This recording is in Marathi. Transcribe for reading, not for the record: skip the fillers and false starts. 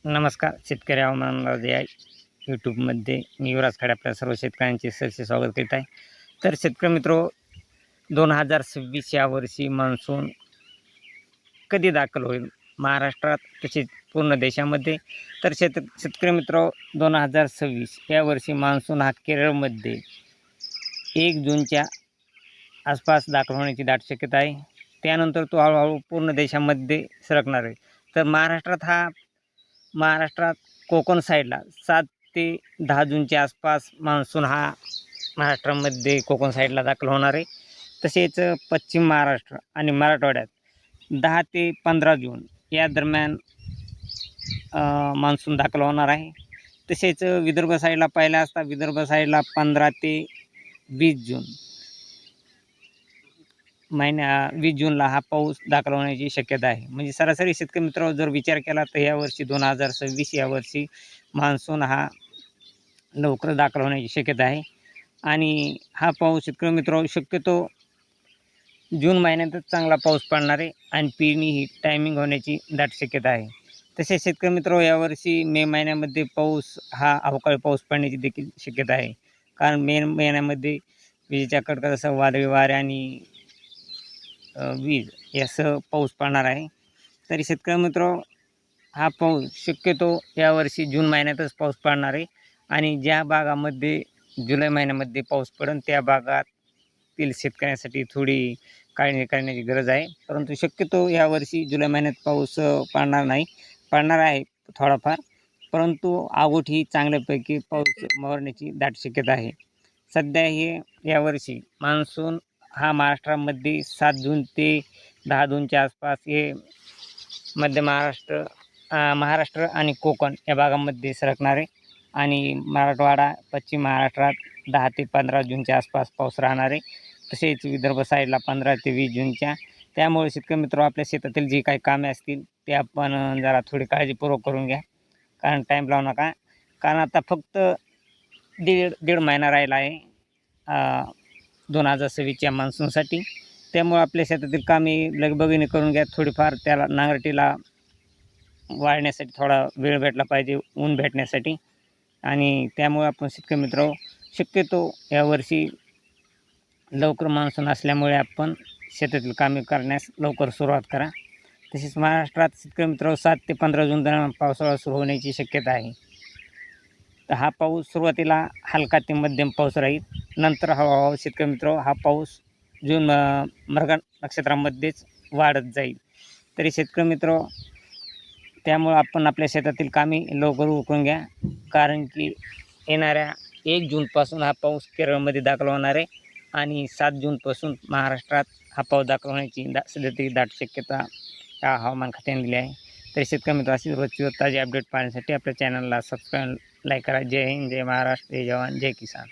नमस्कार. शेतकरी हवामान अंदाज या यूट्यूबमध्ये मी युवराज खाडे आपल्या सर्व शेतकऱ्यांचे सहर्ष स्वागत करीत आहे. तर शेतकरी मित्रो, 2026 या वर्षी मान्सून कधी दाखल होईल महाराष्ट्रात तसेच पूर्ण देशामध्ये? तर शेतकरी मित्रो, 2026 या वर्षी मान्सून हा केरळमध्ये 1 जूनच्या आसपास दाखल होण्याची दाट शक्यता आहे. त्यानंतर तो हळूहळू पूर्ण देशामध्ये सरकणार आहे. तर महाराष्ट्रात कोकण साईडला 7 ते 10 जूनच्या आसपास मान्सून हा महाराष्ट्रामध्ये कोकण साईडला दाखल होणार आहे. तसेच पश्चिम महाराष्ट्र आणि मराठवाड्यात 10 ते 15 जून या दरम्यान मान्सून दाखल होणार आहे. तसेच विदर्भ साईडला पाहिला असता विदर्भ साईडला 15 ते 20 जून 20 जूनला हा पाऊस दाखल होण्याची शक्यता आहे. म्हणजे सरासरी शेतकरी मित्रांनो, जर विचार केला तर यावर्षी 2026 या वर्षी मान्सून हा लवकर दाखल होण्याची शक्यता आहे. आणि हा पाऊस शेतकरी मित्रांनो शक्यतो जून महिन्यातच चांगला पाऊस पडणार आहे आणि पेरणी ही टायमिंग होण्याची दाट शक्यता आहे. तसेच शेतकरी मित्रांनो, यावर्षी मे महिन्यामध्ये पाऊस हा अवकाळी पाऊस पडण्याची देखील शक्यता आहे. कारण मे महिन्यामध्ये विजेच्या कडकडाटासह वादळी वारे आणि वीज यासह पाऊस पडणार आहे. तरी शेतकरी मित्रांनो, हा पाऊस शक्यतो यावर्षी जून महिन्यातच पाऊस पडणार आहे. आणि ज्या भागामध्ये जुलै महिन्यामध्ये पाऊस पडेल त्या भागातील शेतकऱ्यांसाठी थोडी काळजी करण्याची गरज आहे. परंतु शक्यतो यावर्षी जुलै महिन्यात पाऊस पडणार आहे थोडाफार, परंतु आवट ही चांगल्यापैकी पाऊस मारण्याची दाट शक्यता आहे. सध्या यावर्षी मान्सून हा महाराष्ट्रामध्ये 7 जून ते 10 जूनच्या आसपास हे मध्य महाराष्ट्र आणि कोकण या भागामध्ये सरकणार आहे. आणि मराठवाडा, पश्चिम महाराष्ट्रात 10 ते 15 जूनच्या आसपास पाऊस राहणार आहे. तसेच विदर्भ साईडला 15 ते 20 जूनच्या. त्यामुळे शेतकरी मित्र, आपल्या शेतातील जी काही कामे असतील ते आपण जरा थोडी काळजीपूर्वक करून घ्या. कारण टाईम लावू नका. कारण आता फक्त दीड महिना राहिला आहे 2026च्या मान्सूनसाठी. त्यामुळे आपल्या शेतातील कामे लगबगीने करून घ्या. थोडीफार त्याला नांगरटीला वाळण्यासाठी थोडा वेळ भेटला पाहिजे, ऊन भेटण्यासाठी. आणि त्यामुळे आपण शेतकरी मित्र शक्यतो यावर्षी लवकर मान्सून असल्यामुळे आपण शेतातील कामे करण्यास लवकर सुरुवात करा. तसेच महाराष्ट्रात शेतकरी मित्र 7 ते 15 जून दरम्यान पावसाळा सुरू होण्याची शक्यता आहे. तर हा पाऊस सुरुवातीला हलका ते मध्यम पाऊस राहील. नंतर हळूहळू शेतकरी मित्र हा पाऊस जून मृग नक्षत्रामध्येच वाढत जाईल. तरी शेतकरी मित्र, त्यामुळं आपण आपल्या शेतातील कामे लवकर उरकून घ्या. कारण की येणाऱ्या 1 जूनपासून हा पाऊस केरळमध्ये दाखल होणार आहे. आणि 7 जूनपासून महाराष्ट्रात हा पाऊस दाखल होण्याची सध्या तरी दाट शक्यता या हवामान खात्याने दिली आहे. तर शेतकरी मित्र, अशी रोजची ताजी अपडेट पाहण्यासाठी आपल्या चॅनलला सबस्क्राईब, लाईक करा. जय हिंद, जय महाराष्ट्र, जय जवान, जय किसान.